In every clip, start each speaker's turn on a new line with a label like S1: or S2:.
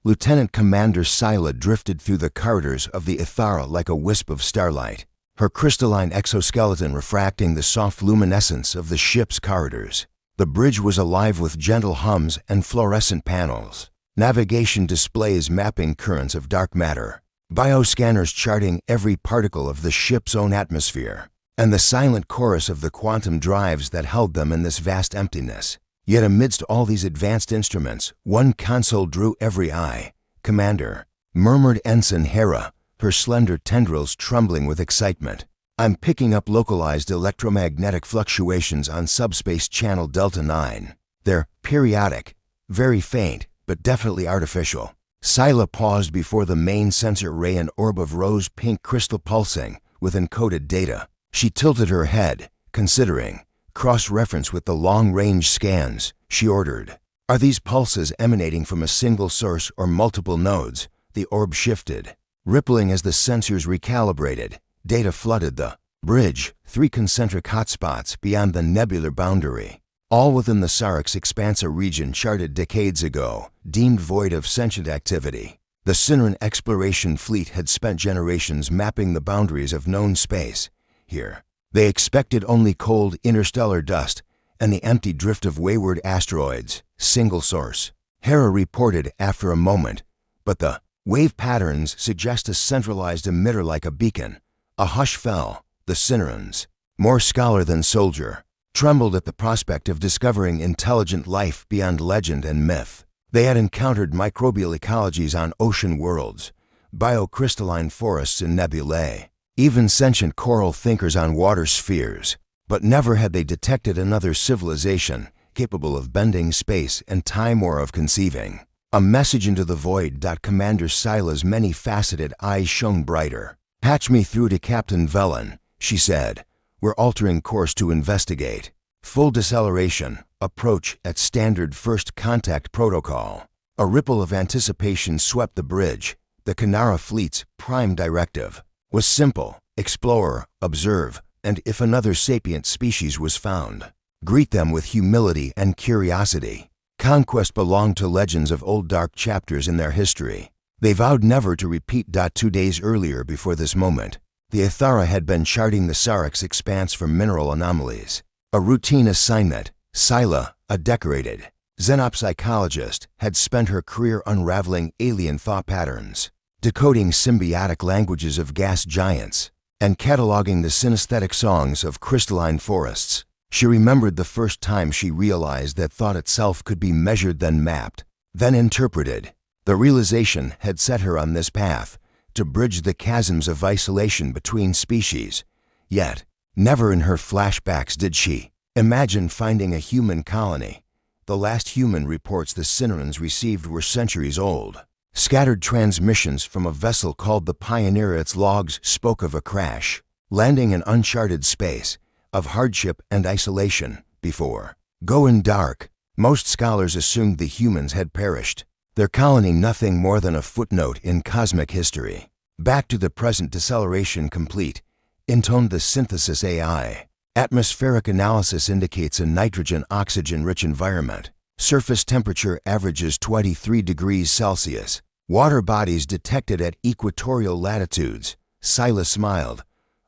S1: Lieutenant Commander Scylla drifted through the corridors of the Ithara like a wisp of starlight, her crystalline exoskeleton refracting the soft luminescence of the ship's corridors. The bridge was alive with gentle hums and fluorescent panels, navigation displays mapping currents of dark matter, bioscanners charting every particle of the ship's own atmosphere, and the silent chorus of the quantum drives that held them in this vast emptiness. Yet amidst all these advanced instruments, one console drew every eye. "Commander," murmured Ensign Hera, her slender tendrils trembling with excitement. "I'm picking up localized electromagnetic fluctuations on subspace channel Delta 9. They're periodic, very faint, but definitely artificial." Scylla paused before the main sensor array, an orb of rose-pink crystal pulsing with encoded data. She tilted her head, considering. Cross-reference with the long-range scans, she ordered. "Are these pulses emanating from a single source or multiple nodes?" The orb shifted, rippling as the sensors recalibrated. Data flooded the bridge, 3 concentric hotspots beyond the nebular boundary, all within the Syrinx Expansa region charted decades ago, deemed void of sentient activity. The Syneran exploration fleet had spent generations mapping the boundaries of known space. Here, they expected only cold interstellar dust and the empty drift of wayward asteroids. Single source, Hera reported after a moment, but the wave patterns suggest a centralized emitter like a beacon. A hush fell. The Synerans, more scholar than soldier, trembled at the prospect of discovering intelligent life beyond legend and myth. They had encountered microbial ecologies on ocean worlds, biocrystalline forests in nebulae, even sentient coral thinkers on water spheres, but never had they detected another civilization capable of bending space and time or of conceiving. A message into the void. Commander Scylla's many-faceted eyes shone brighter. "Patch me through to Captain Velen," she said. "We're altering course to investigate. Full deceleration. Approach at standard first contact protocol." A ripple of anticipation swept the bridge. The Kanara fleet's prime directive was simple: explore, observe, and if another sapient species was found, greet them with humility and curiosity. Conquest belonged to legends of old dark chapters in their history. They vowed never to repeat. 2 days earlier, before this moment, the Ithara had been charting the Syrinx expanse for mineral anomalies. A routine assignment. Scylla, a decorated xenopsychologist, had spent her career unraveling alien thought patterns, decoding symbiotic languages of gas giants, and cataloging the synesthetic songs of crystalline forests. She remembered the first time she realized that thought itself could be measured, then mapped, then interpreted. The realization had set her on this path, to bridge the chasms of isolation between species. Yet, never in her flashbacks did she imagine finding a human colony. The last human reports the Synerans received were centuries old. Scattered transmissions from a vessel called the Pioneer. Its logs spoke of a crash, landing in uncharted space, of hardship and isolation, before going dark. Most scholars assumed the humans had perished, their colony nothing more than a footnote in cosmic history. "Back to the present. Deceleration complete," intoned the synthesis AI. "Atmospheric analysis indicates a nitrogen-oxygen-rich environment. Surface temperature averages 23 degrees Celsius. Water bodies detected at equatorial latitudes." Scylla smiled.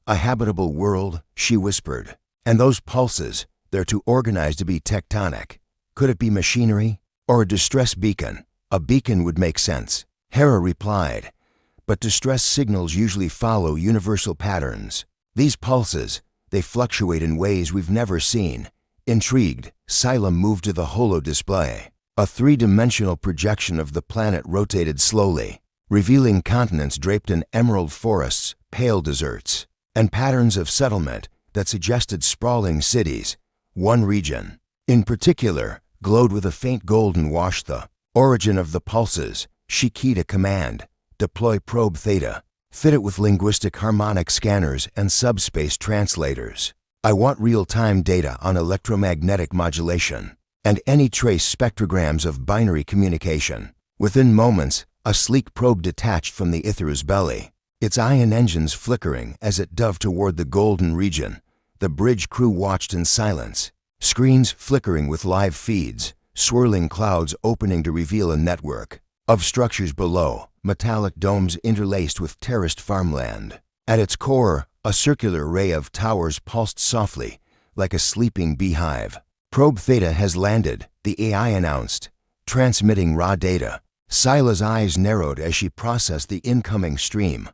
S1: "A habitable world," she whispered. "And those pulses, they're too organized to be tectonic. Could it be machinery? Or a distress beacon?" "A beacon would make sense," Hera replied. "But distress signals usually follow universal patterns. These pulses, they fluctuate in ways we've never seen." Intrigued, Scylla moved to the holo display. A 3-dimensional projection of the planet rotated slowly, revealing continents draped in emerald forests, pale deserts, and patterns of settlement that suggested sprawling cities. One region, in particular, glowed with a faint golden wash. The origin of the pulses. She keyed a command: "Deploy probe Theta. Fit it with linguistic harmonic scanners and subspace translators. I want real-time data on electromagnetic modulation and any trace spectrograms of binary communication." Within moments, a sleek probe detached from the Ithra's belly, its ion engines flickering as it dove toward the golden region. The bridge crew watched in silence, screens flickering with live feeds, swirling clouds opening to reveal a network. of structures below, metallic domes interlaced with terraced farmland. At its core, a circular array of towers pulsed softly, like a sleeping beehive. Probe Theta has landed, the AI announced, transmitting raw data. Sila's eyes narrowed as she processed the incoming stream,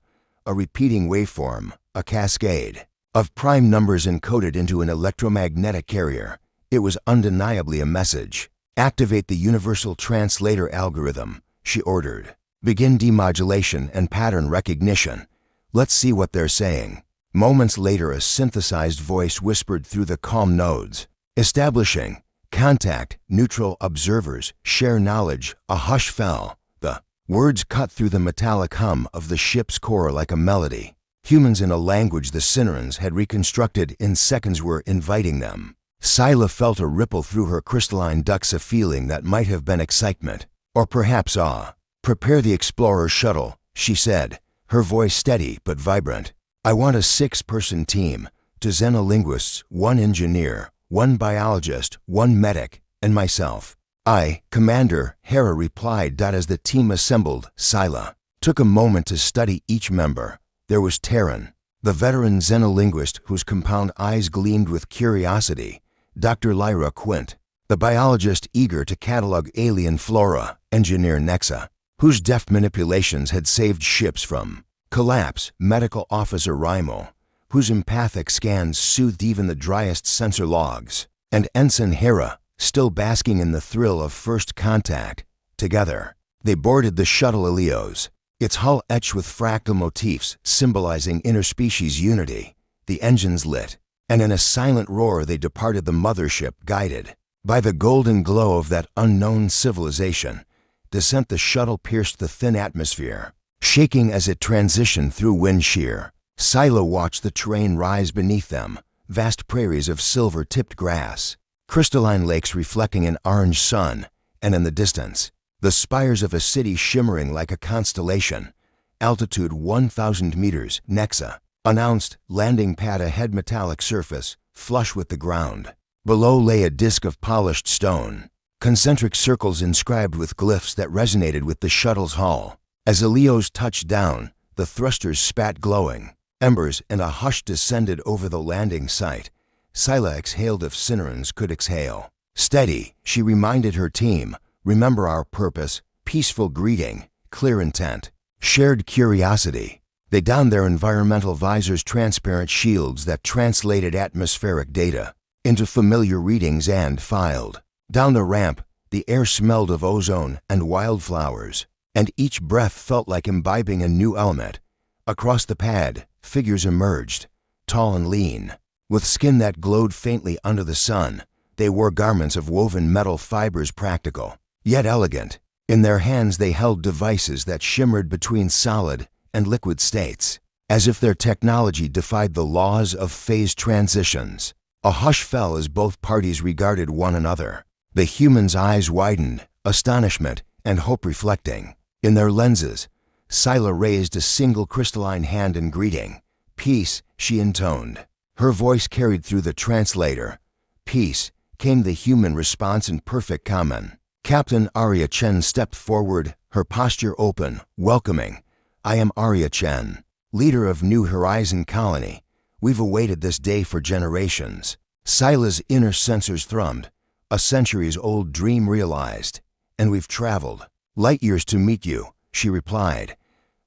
S1: a repeating waveform, a cascade of prime numbers encoded into an electromagnetic carrier. It was undeniably a message. "Activate the universal translator algorithm," she ordered. "Begin demodulation and pattern recognition. Let's see what they're saying." Moments later, a synthesized voice whispered through the calm nodes. "Establishing contact, neutral observers, share knowledge." A hush fell. The words cut through the metallic hum of the ship's core like a melody. Humans in a language the Cinerans had reconstructed in seconds were inviting them. Sila felt a ripple through her crystalline ducts, a feeling that might have been excitement, or perhaps awe. "Prepare the Explorer shuttle," she said, her voice steady but vibrant. "I want a 6-person team, 2 xenolinguists, 1 engineer, 1 biologist, 1 medic, and myself." "Aye, Commander," Hera replied. As the team assembled, Sila took a moment to study each member. There was Terran, the veteran xenolinguist whose compound eyes gleamed with curiosity, Dr. Lyra Quint; the biologist eager to catalog alien flora, Engineer Nexa, whose deft manipulations had saved ships from collapse, Medical Officer Rimo, whose empathic scans soothed even the driest sensor logs, and Ensign Hera, still basking in the thrill of first contact. Together, they boarded the shuttle Ilios, its hull etched with fractal motifs symbolizing interspecies unity. The engines lit, and in a silent roar they departed the mothership, guided by the golden glow of that unknown civilization. Descent. The shuttle pierced the thin atmosphere, shaking as it transitioned through wind shear. Sila watched the terrain rise beneath them, vast prairies of silver-tipped grass, crystalline lakes reflecting an orange sun, and in the distance, the spires of a city shimmering like a constellation. "Altitude 1,000 meters, Nexa announced." Landing pad ahead, metallic surface, flush with the ground. Below lay a disk of polished stone, concentric circles inscribed with glyphs that resonated with the shuttle's hull. As Ilios touched down, the thrusters spat glowing embers, and a hush descended over the landing site. Sila exhaled if Cinerans could exhale. "Steady," she reminded her team. "Remember our purpose, peaceful greeting, clear intent, shared curiosity." They donned their environmental visors, transparent shields that translated atmospheric data into familiar readings, and filed down the ramp. The air smelled of ozone and wildflowers, and each breath felt like imbibing a new element. Across the pad, figures emerged, tall and lean, with skin that glowed faintly under the sun. They wore garments of woven metal fibers, practical yet elegant. In their hands they held devices that shimmered between solid and liquid states, as if their technology defied the laws of phase transitions. A hush fell as both parties regarded one another. The humans' eyes widened, astonishment and hope reflecting in their lenses. Sila raised a single crystalline hand in greeting. "Peace," she intoned. Her voice carried through the translator. "Peace," came the human response in perfect common. Captain Arya Chen stepped forward, her posture open, welcoming. "I am Arya Chen, leader of New Horizon Colony. We've awaited this day for generations." Sila's inner sensors thrummed. A centuries-old dream realized. "And we've traveled light years to meet you," she replied.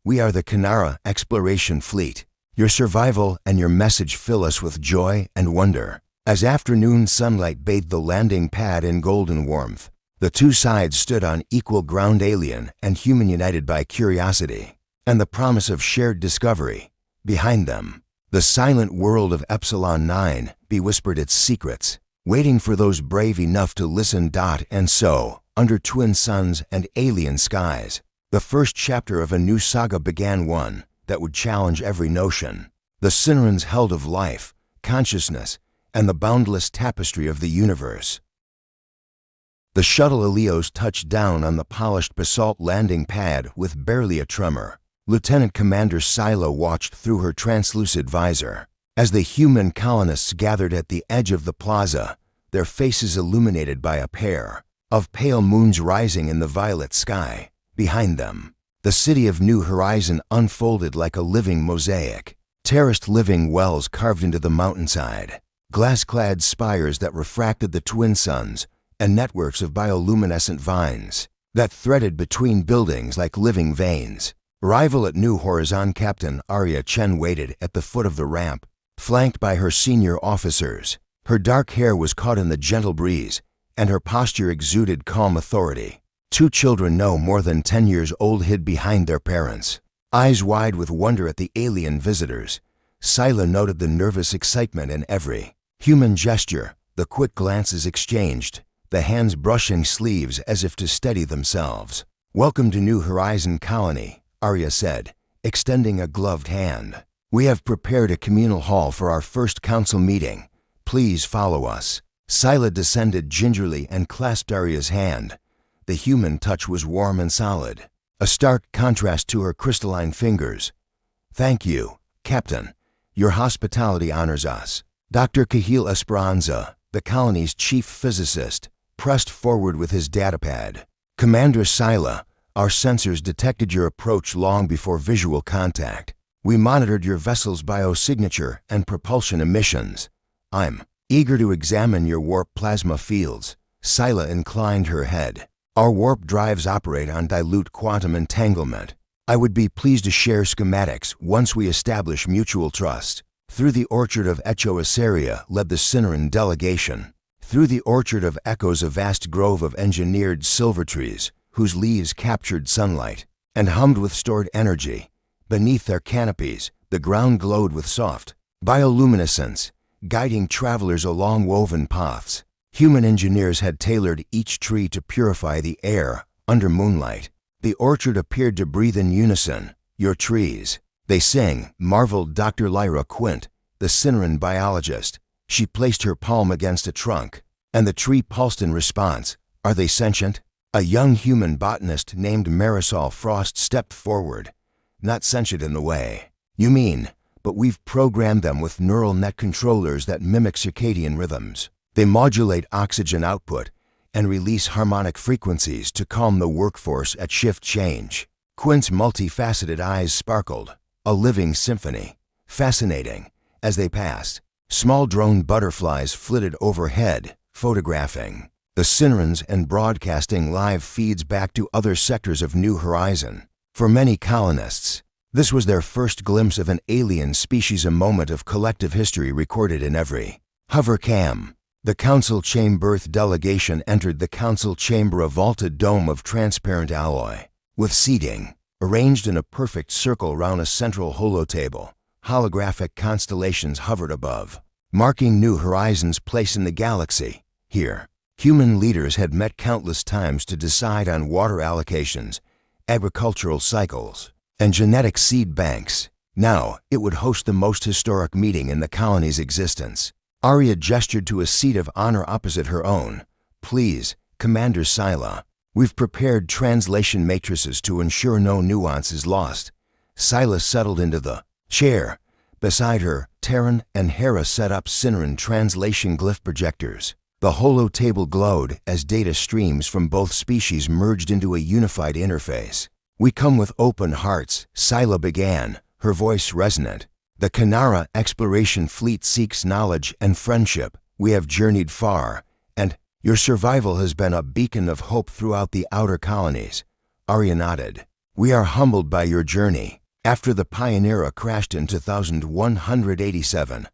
S1: "We are the Kanara Exploration Fleet. Your survival and your message fill us with joy and wonder." As afternoon sunlight bathed the landing pad in golden warmth, the two sides stood on equal ground, alien and human united by curiosity and the promise of shared discovery. Behind them, the silent world of Epsilon 9 bewhispered its secrets, waiting for those brave enough to listen. And so, under twin suns and alien skies, the first chapter of a new saga began, one that would challenge every notion the Cinerans held of life, consciousness, and the boundless tapestry of the universe. The shuttle Ilios touched down on the polished basalt landing pad with barely a tremor. Lieutenant Commander Sila watched through her translucid visor as the human colonists gathered at the edge of the plaza, their faces illuminated by a pair of pale moons rising in the violet sky. Behind them, the city of New Horizon unfolded like a living mosaic. Terraced living wells carved into the mountainside, glass-clad spires that refracted the twin suns, and networks of bioluminescent vines that threaded between buildings like living veins. Arrival at New Horizon. Captain Arya Chen waited at the foot of the ramp, flanked by her senior officers. Her dark hair was caught in the gentle breeze, and her posture exuded calm authority. Two children no more than 10 years old hid behind their parents, eyes wide with wonder at the alien visitors. Scylla noted the nervous excitement in every human gesture, the quick glances exchanged, the hands brushing sleeves as if to steady themselves. "Welcome to New Horizon Colony," Arya said, extending a gloved hand. "We have prepared a communal hall for our first council meeting. Please follow us." Scylla descended gingerly and clasped Arya's hand. The human touch was warm and solid, a stark contrast to her crystalline fingers. "Thank you, Captain. Your hospitality honors us." Dr. Cahill Esperanza, the colony's chief physicist, pressed forward with his datapad. "Commander Scylla, our sensors detected your approach long before visual contact. We monitored your vessel's biosignature and propulsion emissions. I'm eager to examine your warp plasma fields." Scylla inclined her head. "Our warp drives operate on dilute quantum entanglement. I would be pleased to share schematics once we establish mutual trust." Through the orchard of Echoaceria led the Cinnaran delegation. Through the orchard of Echoes, a vast grove of engineered silver trees, whose leaves captured sunlight and hummed with stored energy. Beneath their canopies, the ground glowed with soft bioluminescence, guiding travelers along woven paths. Human engineers had tailored each tree to purify the air under moonlight. The orchard appeared to breathe in unison. "Your trees, they sing," marveled Dr. Lyra Quint, the Cinnaran biologist. She placed her palm against a trunk, and the tree pulsed in response. "Are they sentient?" A young human botanist named Marisol Frost stepped forward. "Not sentient in the way you mean, but we've programmed them with neural net controllers that mimic circadian rhythms. They modulate oxygen output and release harmonic frequencies to calm the workforce at shift change." Quint's multifaceted eyes sparkled, a living symphony. Fascinating. As they passed, small drone butterflies flitted overhead, photographing the Cinnarans and broadcasting live feeds back to other sectors of New Horizon. For many colonists, this was their first glimpse of an alien species, a moment of collective history recorded in every hovercam. The council chamber delegation entered the council chamber, a vaulted dome of transparent alloy, with seating arranged in a perfect circle round a central holotable. Holographic constellations hovered above, marking New Horizon's place in the galaxy. Here, human leaders had met countless times to decide on water allocations, agricultural cycles, and genetic seed banks. Now, it would host the most historic meeting in the colony's existence. Arya gestured to a seat of honor opposite her own. "Please, Commander Scylla, we've prepared translation matrices to ensure no nuance is lost." Scylla settled into the chair. Beside her, Terran and Hera set up Cinnaran translation glyph projectors. The holotable glowed as data streams from both species merged into a unified interface. "We come with open hearts," Scylla began, her voice resonant. "The Kanara exploration fleet seeks knowledge and friendship. We have journeyed far, and your survival has been a beacon of hope throughout the outer colonies." Arya nodded. "We are humbled by your journey. After the Pioneera crashed in 2187,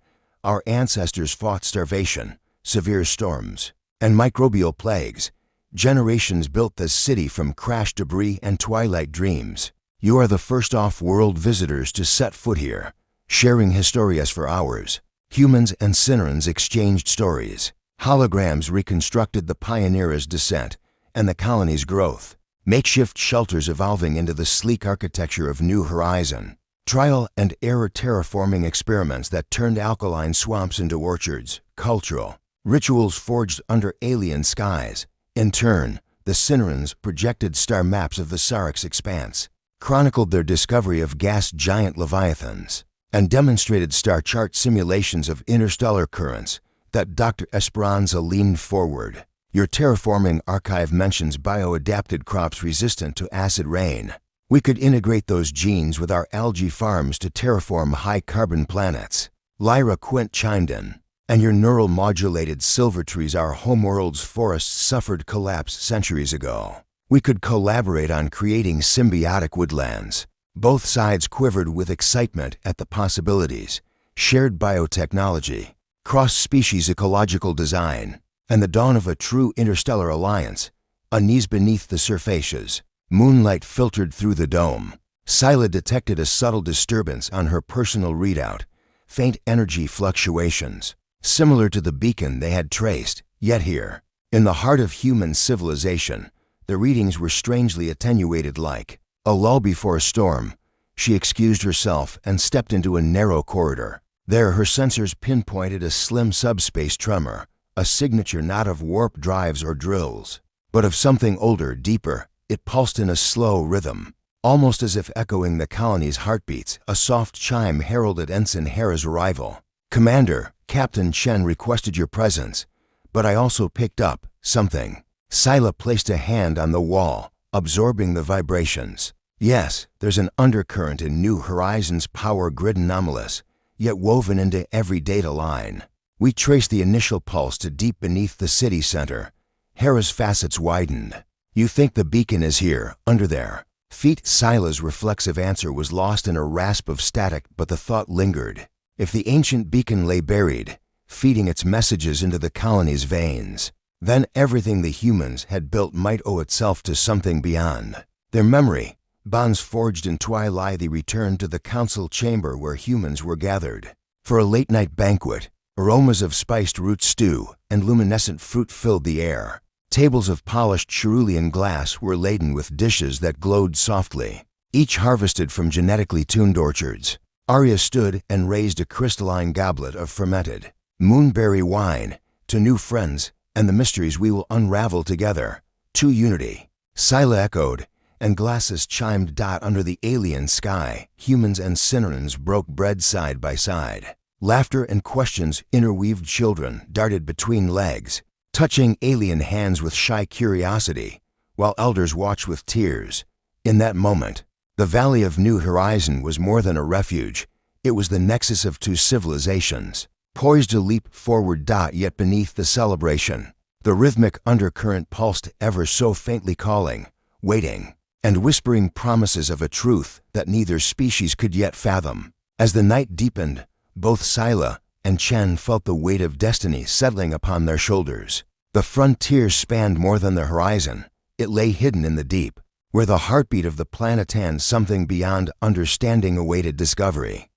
S1: our ancestors fought starvation, severe storms, and microbial plagues. Generations built this city from crashed debris and twilight dreams. You are the first off-world visitors to set foot here, sharing historias for hours." Humans and Cinnarans exchanged stories. Holograms reconstructed the Pioneera's descent and the colony's growth. Makeshift shelters evolving into the sleek architecture of New Horizon. Trial and error terraforming experiments that turned alkaline swamps into orchards. Cultural rituals forged under alien skies. In turn, the Cinnarans projected star maps of the Sarek's expanse, chronicled their discovery of gas giant leviathans, and demonstrated star chart simulations of interstellar currents. That Dr. Esperanza leaned forward. Your terraforming archive mentions bioadapted crops resistant to acid rain. We could integrate those genes with our algae farms to terraform high-carbon planets. Lyra Quint chimed in. And your neural modulated silver trees, our homeworld's forests suffered collapse centuries ago. We could collaborate on creating symbiotic woodlands. Both sides quivered with excitement at the possibilities. Shared biotechnology, cross-species ecological design, and the dawn of a true interstellar alliance. Unease beneath the surfaces. Moonlight filtered through the dome. Scylla detected a subtle disturbance on her personal readout. Faint energy fluctuations, similar to the beacon they had traced. Yet here, in the heart of human civilization, the readings were strangely attenuated, like a lull before a storm. She excused herself and stepped into a narrow corridor. There, her sensors pinpointed a slim subspace tremor, a signature not of warp drives or drills, but of something older, deeper. It pulsed in a slow rhythm, almost as if echoing the colony's heartbeats. A soft chime heralded Ensign Hera's arrival. "Commander, Captain Chen requested your presence, but I also picked up something." Scylla placed a hand on the wall, absorbing the vibrations. "Yes, there's an undercurrent in New Horizons' power grid, anomalous, yet woven into every data line. We traced the initial pulse to deep beneath the city center." Hera's facets widened. "You think the beacon is here, under there?" Feet. Scylla's reflexive answer was lost in a rasp of static, but the thought lingered. If the ancient beacon lay buried, feeding its messages into the colony's veins, then everything the humans had built might owe itself to something beyond. Their memory, bonds forged in twilight, they returned to the council chamber where humans were gathered. For a late-night banquet, aromas of spiced root stew and luminescent fruit filled the air. Tables of polished cerulean glass were laden with dishes that glowed softly, each harvested from genetically tuned orchards. Arya stood and raised a crystalline goblet of fermented moonberry wine. "To new friends and the mysteries we will unravel together. To unity." Scylla echoed, and glasses chimed. Under the alien sky, humans and Cinerans broke bread side by side. Laughter and questions interweaved. Children darted between legs, touching alien hands with shy curiosity, while elders watched with tears. In that moment, the Valley of New Horizon was more than a refuge. It was the nexus of two civilizations, poised to leap forward. Yet beneath the celebration, the rhythmic undercurrent pulsed, ever so faintly, calling, waiting, and whispering promises of a truth that neither species could yet fathom. As the night deepened, both Scylla and Chen felt the weight of destiny settling upon their shoulders. The frontier spanned more than the horizon. It lay hidden in the deep, where the heartbeat of the planet and something beyond understanding awaited discovery.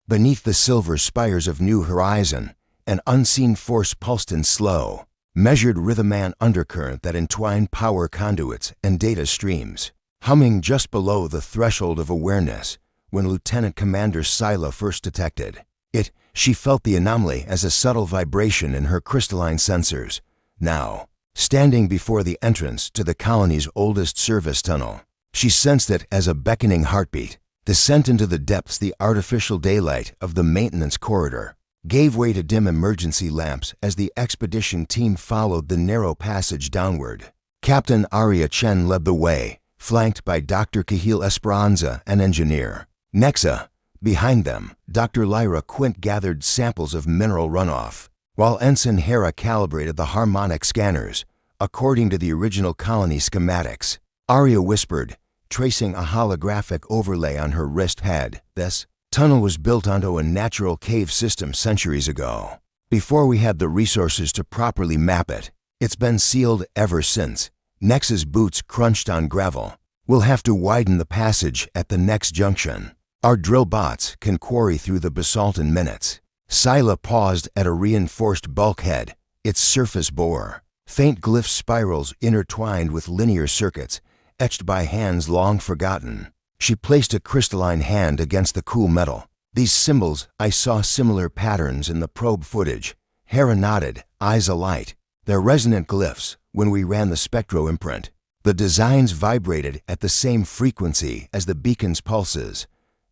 S1: Beneath the silver spires of New Horizon, an unseen force pulsed in slow, measured rhythm, an undercurrent that entwined power conduits and data streams. Humming just below the threshold of awareness, when Lieutenant Commander Scylla first detected it, she felt the anomaly as a subtle vibration in her crystalline sensors. Now, standing before the entrance to the colony's oldest service tunnel, she sensed it as a beckoning heartbeat. Descent into the depths. The artificial daylight of the maintenance corridor gave way to dim emergency lamps as the expedition team followed the narrow passage downward. Captain Arya Chen led the way, flanked by Dr. Cahill Esperanza, an engineer. Nexa, behind them, Dr. Lyra Quint gathered samples of mineral runoff, while Ensign Hera calibrated the harmonic scanners, according to the original colony schematics. Arya whispered, tracing a holographic overlay on her wrist pad. "This tunnel was built onto a natural cave system centuries ago, before we had the resources to properly map it. It's been sealed ever since." Nexa's boots crunched on gravel. "We'll have to widen the passage at the next junction. Our drill bots can quarry through the basalt in minutes." Scylla paused at a reinforced bulkhead. Its surface bore faint glyph spirals intertwined with linear circuits, etched by hands long forgotten. She placed a crystalline hand against the cool metal. "These symbols, I saw similar patterns in the probe footage." Hera nodded, eyes alight. "They're resonant glyphs. When we ran the spectro imprint, the designs vibrated at the same frequency as the beacon's pulses."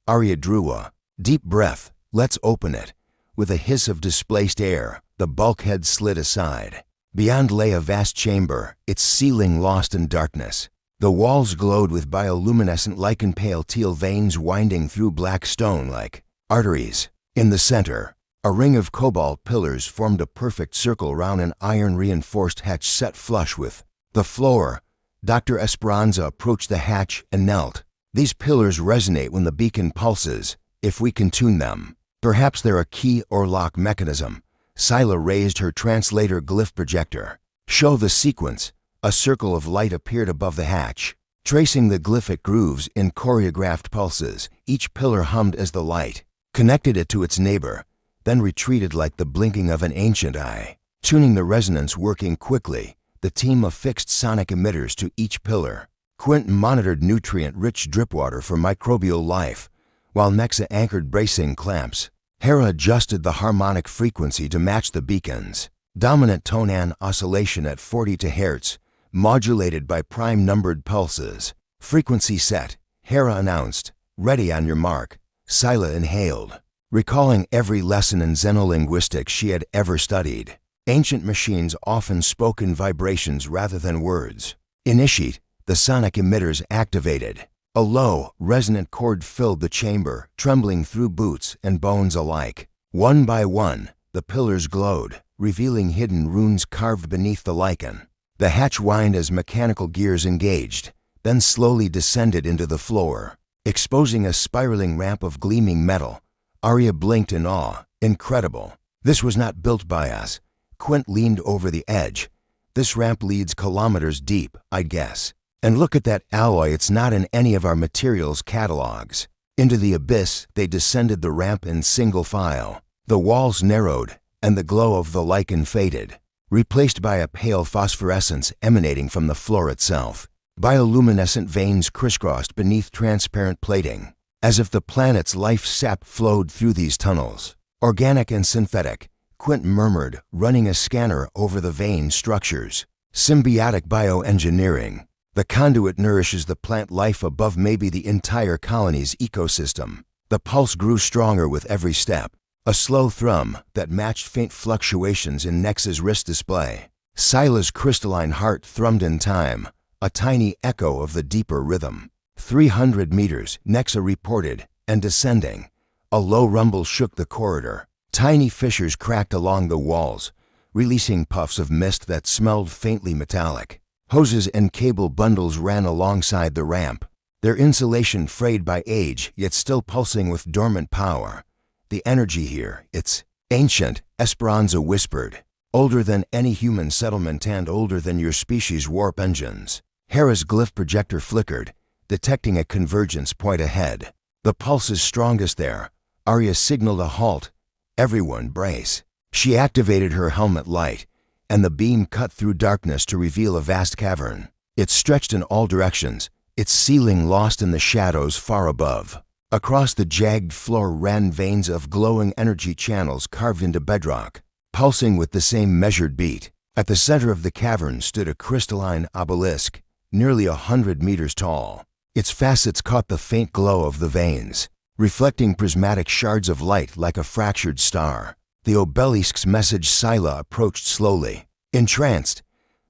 S1: Arya drew a deep breath. "Let's open it." With a hiss of displaced air, the bulkhead slid aside. Beyond lay a vast chamber, its ceiling lost in darkness. The walls glowed with bioluminescent lichen pale teal veins winding through black stone like arteries. In the center, a ring of cobalt pillars formed a perfect circle round an iron-reinforced hatch set flush with the floor. Dr. Esperanza approached the hatch and knelt. These pillars resonate when the beacon pulses, if we can tune them. Perhaps they're a key or lock mechanism. Scylla raised her translator glyph projector. Show the sequence. A circle of light appeared above the hatch, tracing the glyphic grooves in choreographed pulses. Each pillar hummed as the light connected it to its neighbor, then retreated like the blinking of an ancient eye. Tuning the resonance working quickly, the team affixed sonic emitters to each pillar. Quint monitored nutrient-rich dripwater for microbial life, while Nexa anchored bracing clamps. Hera adjusted the harmonic frequency to match the beacons. Dominant tone-an oscillation at 40 Hz, modulated by prime-numbered pulses. Frequency set, Hera announced. Ready on your mark. Scylla inhaled, recalling every lesson in xenolinguistics she had ever studied. Ancient machines often spoke in vibrations rather than words. Initiate. The sonic emitters activated. A low, resonant chord filled the chamber, trembling through boots and bones alike. One by one, the pillars glowed, revealing hidden runes carved beneath the lichen. The hatch whined as mechanical gears engaged, then slowly descended into the floor, exposing a spiraling ramp of gleaming metal. Arya blinked in awe. Incredible. This was not built by us. Quint leaned over the edge. This ramp leads kilometers deep, I'd guess. And look at that alloy, it's not in any of our materials catalogs. Into the abyss, they descended the ramp in single file. The walls narrowed, and the glow of the lichen faded, replaced by a pale phosphorescence emanating from the floor itself. Bioluminescent veins crisscrossed beneath transparent plating, as if the planet's life sap flowed through these tunnels. Organic and synthetic, Quint murmured, running a scanner over the vein structures. Symbiotic bioengineering. The conduit nourishes the plant life above, maybe the entire colony's ecosystem. The pulse grew stronger with every step, a slow thrum that matched faint fluctuations in Nexa's wrist display. Scylla's crystalline heart thrummed in time, a tiny echo of the deeper rhythm. 300 meters, Nexa reported, and descending. A low rumble shook the corridor. Tiny fissures cracked along the walls, releasing puffs of mist that smelled faintly metallic. Hoses and cable bundles ran alongside the ramp, their insulation frayed by age yet still pulsing with dormant power. The energy here, it's ancient, Esperanza whispered. Older than any human settlement and older than your species' warp engines. Hera's glyph projector flickered, detecting a convergence point ahead. The pulse is strongest there. Arya signaled a halt. Everyone brace. She activated her helmet light, and the beam cut through darkness to reveal a vast cavern. It stretched in all directions, its ceiling lost in the shadows far above. Across the jagged floor ran veins of glowing energy channels carved into bedrock, pulsing with the same measured beat. At the center of the cavern stood a crystalline obelisk, nearly 100 meters tall. Its facets caught the faint glow of the veins, reflecting prismatic shards of light like a fractured star. The obelisk's message. Scylla approached slowly. Entranced,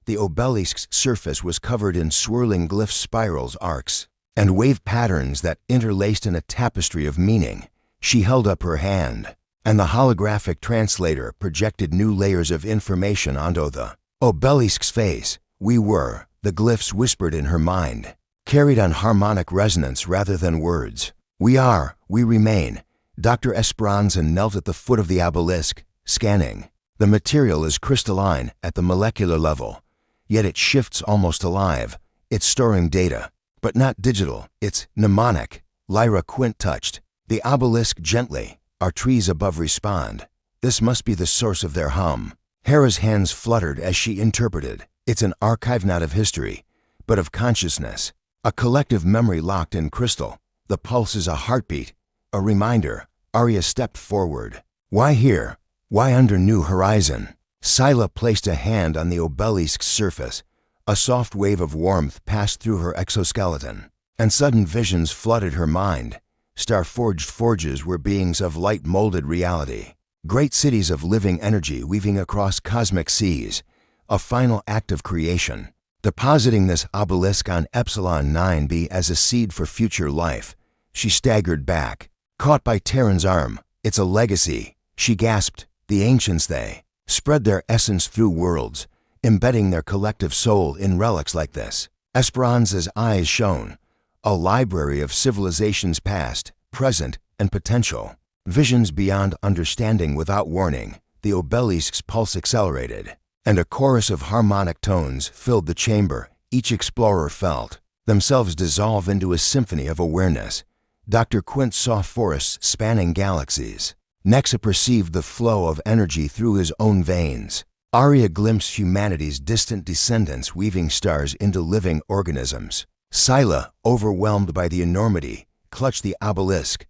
S1: the obelisk's surface was covered in swirling glyph spirals, arcs, and wave patterns that interlaced in a tapestry of meaning. She held up her hand, and the holographic translator projected new layers of information onto the obelisk's face. We were, the glyphs whispered in her mind, carried on harmonic resonance rather than words. We are, we remain. Dr. Esperanza knelt at the foot of the obelisk, scanning. The material is crystalline at the molecular level, yet it shifts almost alive. It's storing data, but not digital, it's mnemonic. Lyra Quint touched the obelisk gently. Our trees above respond. This must be the source of their hum. Hera's hands fluttered as she interpreted. It's an archive not of history, but of consciousness. A collective memory locked in crystal. The pulse is a heartbeat, a reminder. Arya stepped forward. Why here? Why under New Horizon? Scylla placed a hand on the obelisk's surface. A soft wave of warmth passed through her exoskeleton, and sudden visions flooded her mind. Star-forged forges were beings of light-molded reality. Great cities of living energy weaving across cosmic seas. a final act of creation. Depositing this obelisk on Epsilon 9b as a seed for future life, she staggered back, caught by Terran's arm. "It's a legacy," she gasped. "The ancients, they spread their essence through worlds, embedding their collective soul in relics like this." Esperanza's eyes shone. A library of civilizations past, present, and potential. Visions beyond understanding. Without warning, the obelisk's pulse accelerated, and a chorus of harmonic tones filled the chamber. Each explorer felt themselves dissolve into a symphony of awareness. Dr. Quint saw forests spanning galaxies. Nexa perceived the flow of energy through his own veins. Arya glimpsed humanity's distant descendants weaving stars into living organisms. Scylla, overwhelmed by the enormity, clutched the obelisk.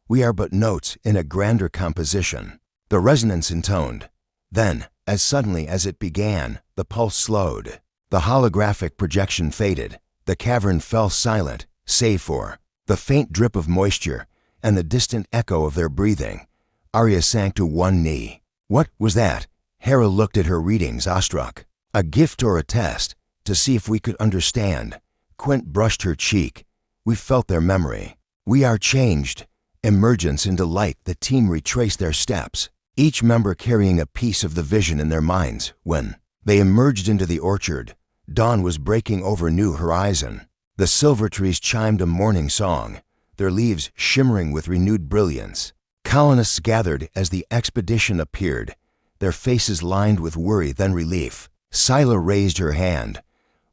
S1: "We are but notes in a grander composition." The resonance intoned. Then, as suddenly as it began, the pulse slowed. The holographic projection faded. The cavern fell silent, save for the faint drip of moisture and the distant echo of their breathing. Arya sank to one knee. What was that? Hera looked at her readings, awestruck. A gift or a test, to see if we could understand. Quint brushed her cheek. We felt their memory. "We are changed." Emergence into light, the team retraced their steps, each member carrying a piece of the vision in their minds. When they emerged into the orchard, dawn was breaking over New Horizon. The silver trees chimed a morning song, their leaves shimmering with renewed brilliance. Colonists gathered as the expedition appeared, their faces lined with worry then relief. Scylla raised her hand.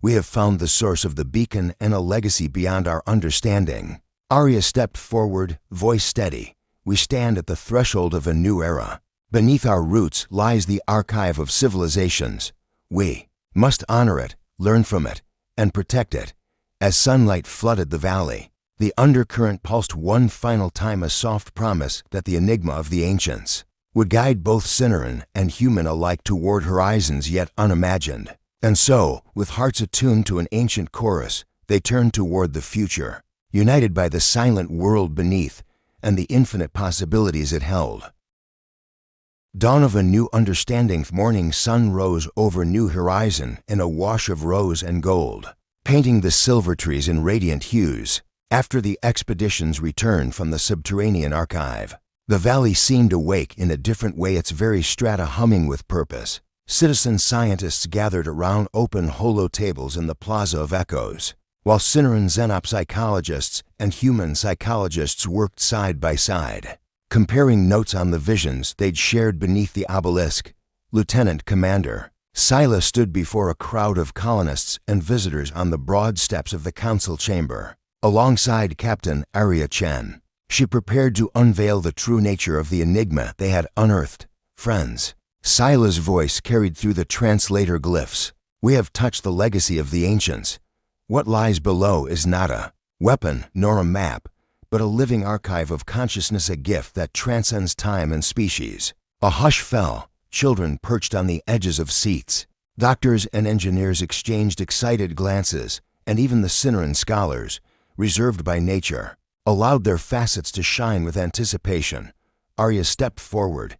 S1: "We have found the source of the beacon and a legacy beyond our understanding." Arya stepped forward, voice steady. "We stand at the threshold of a new era. Beneath our roots lies the archive of civilizations. We must honor it, learn from it, and protect it." As sunlight flooded the valley, the undercurrent pulsed one final time, a soft promise that the enigma of the ancients would guide both Cinnaran and human alike toward horizons yet unimagined. And so, with hearts attuned to an ancient chorus, they turned toward the future, united by the silent world beneath and the infinite possibilities it held. Dawn of a new understanding. Morning sun rose over New Horizon in a wash of rose and gold, painting the silver trees in radiant hues. After the expedition's return from the subterranean archive, the valley seemed awake in a different way, its very strata humming with purpose. Citizen scientists gathered around open holo tables in the Plaza of Echoes, while Cinnaran xenopsychologists and human psychologists worked side by side, comparing notes on the visions they'd shared beneath the obelisk. Lieutenant Commander Scylla stood before a crowd of colonists and visitors on the broad steps of the council chamber, alongside Captain Arya Chen. She prepared to unveil the true nature of the enigma they had unearthed. "Friends," Scylla's voice carried through the translator glyphs, "we have touched the legacy of the ancients. What lies below is not a weapon nor a map, but a living archive of consciousness, a gift that transcends time and species." A hush fell. Children perched on the edges of seats. Doctors and engineers exchanged excited glances, and even the Cinnaran scholars, reserved by nature, allowed their facets to shine with anticipation. Arya stepped forward.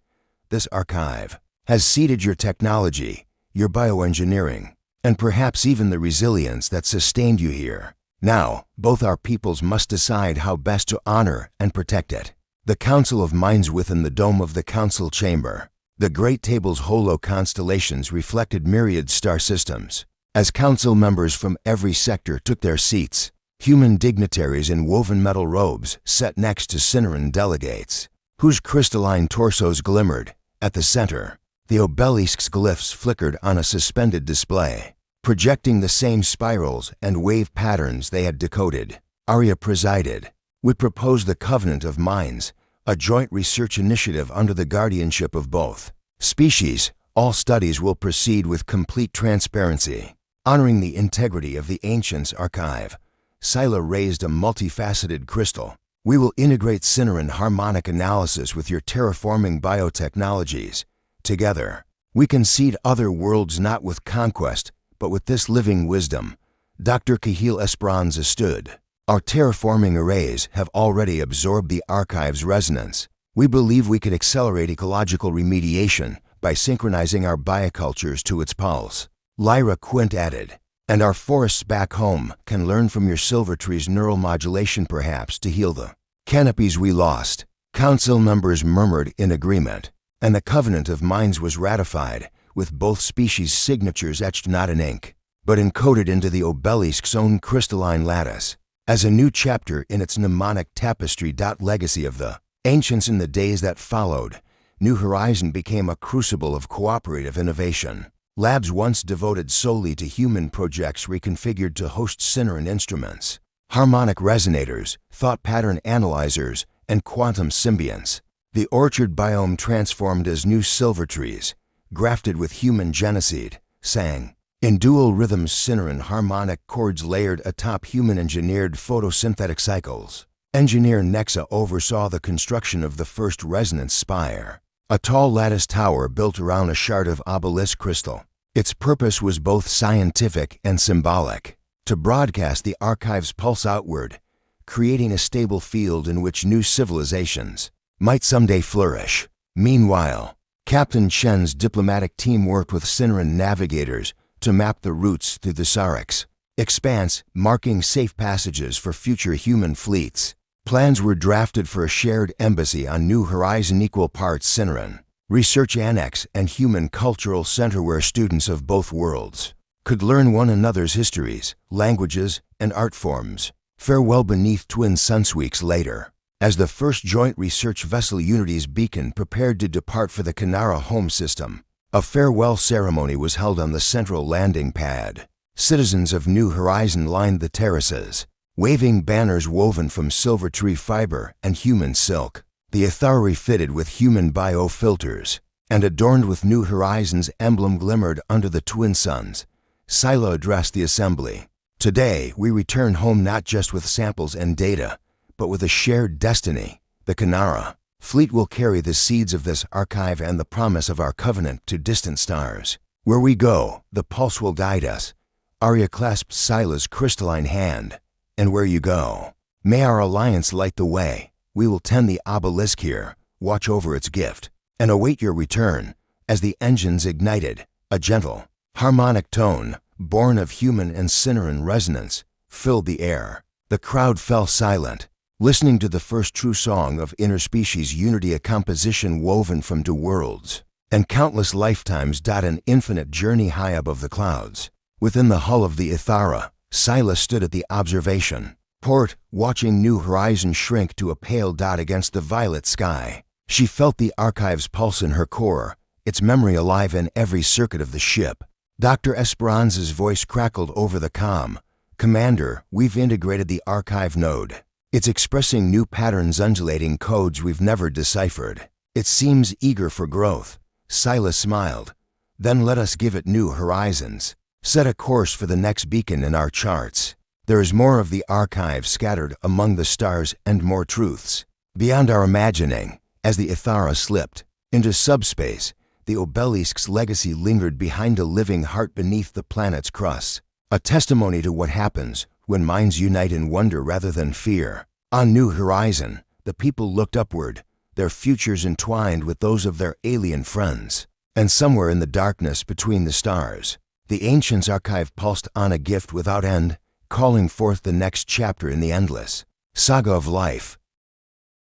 S1: "This archive has seeded your technology, your bioengineering, and perhaps even the resilience that sustained you here. Now, both our peoples must decide how best to honor and protect it." The Council of Minds within the dome of the council chamber. The great table's holo constellations reflected myriad star systems. As council members from every sector took their seats, human dignitaries in woven metal robes sat next to Cinnaran delegates, whose crystalline torsos glimmered. At the center, the obelisk's glyphs flickered on a suspended display, projecting the same spirals and wave patterns they had decoded. Arya presided. "We propose the Covenant of Minds, a joint research initiative under the guardianship of both species. All studies will proceed with complete transparency, honoring the integrity of the Ancients' archive." Scylla raised a multifaceted crystal. "We will integrate Cinnaran harmonic analysis with your terraforming biotechnologies. Together, we can seed other worlds not with conquest, but with this living wisdom." Dr. Cahill Esperanza stood. "Our terraforming arrays have already absorbed the archive's resonance. We believe we could accelerate ecological remediation by synchronizing our biocultures to its pulse." Lyra Quint added, "And our forests back home can learn from your silver tree's neural modulation perhaps to heal the canopies we lost." Council members murmured in agreement, and the covenant of minds was ratified, with both species' signatures etched not in ink, but encoded into the obelisk's own crystalline lattice, as a new chapter in its mnemonic tapestry. Legacy of the ancients. In the days that followed, New Horizon became a crucible of cooperative innovation. Labs once devoted solely to human projects reconfigured to host Syneran instruments, harmonic resonators, thought pattern analyzers, and quantum symbionts. The orchard biome transformed as new silver trees, grafted with human genoseed, sang. In dual rhythms, Syneran harmonic chords layered atop human-engineered photosynthetic cycles. Engineer Nexa oversaw the construction of the first resonance spire, a tall lattice tower built around a shard of obelisk crystal. Its purpose was both scientific and symbolic, to broadcast the archive's pulse outward, creating a stable field in which new civilizations might someday flourish. Meanwhile, Captain Chen's diplomatic team worked with Syneran navigators to map the routes through the Sarix expanse, marking safe passages for future human fleets. Plans were drafted for a shared embassy on New Horizon, equal parts Syneran research annex and human cultural center where students of both worlds could learn one another's histories, languages, and art forms. Farewell beneath twin sunsweeks later, as the first joint research vessel Unity's beacon prepared to depart for the Kanara home system. A farewell ceremony was held on the central landing pad. Citizens of New Horizon lined the terraces, waving banners woven from silver tree fiber and human silk. The Ithari, fitted with human biofilters and adorned with New Horizon's emblem, glimmered under the twin suns. Silo addressed the assembly. "Today, we return home not just with samples and data, but with a shared destiny. The Kanara fleet will carry the seeds of this archive and the promise of our covenant to distant stars. Where we go, the pulse will guide us." Arya clasped Sila's crystalline hand. "And where you go, may our alliance light the way. We will tend the obelisk here, watch over its gift, and await your return." As the engines ignited, a gentle, harmonic tone, born of human and Syneran resonance, filled the air. The crowd fell silent, listening to the first true song of interspecies unity, a composition woven from two worlds and countless lifetimes. An infinite journey high above the clouds. Within the hull of the Ithara, Sila stood at the observation port, watching New Horizon shrink to a pale dot against the violet sky. She felt the archive's pulse in her core, its memory alive in every circuit of the ship. Dr. Esperanza's voice crackled over the comm. "Commander, we've integrated the archive node. It's expressing new patterns, undulating codes we've never deciphered. It seems eager for growth." Silas smiled. "Then let us give it new horizons. Set a course for the next beacon in our charts. There is more of the archive scattered among the stars and more truths beyond our imagining." As the Ithara slipped into subspace, the obelisk's legacy lingered behind a living heart beneath the planet's crust, a testimony to what happens when minds unite in wonder rather than fear. On New Horizon, the people looked upward, their futures entwined with those of their alien friends. And somewhere in the darkness between the stars, the ancients' archive pulsed on, a gift without end, calling forth the next chapter in the endless saga of life.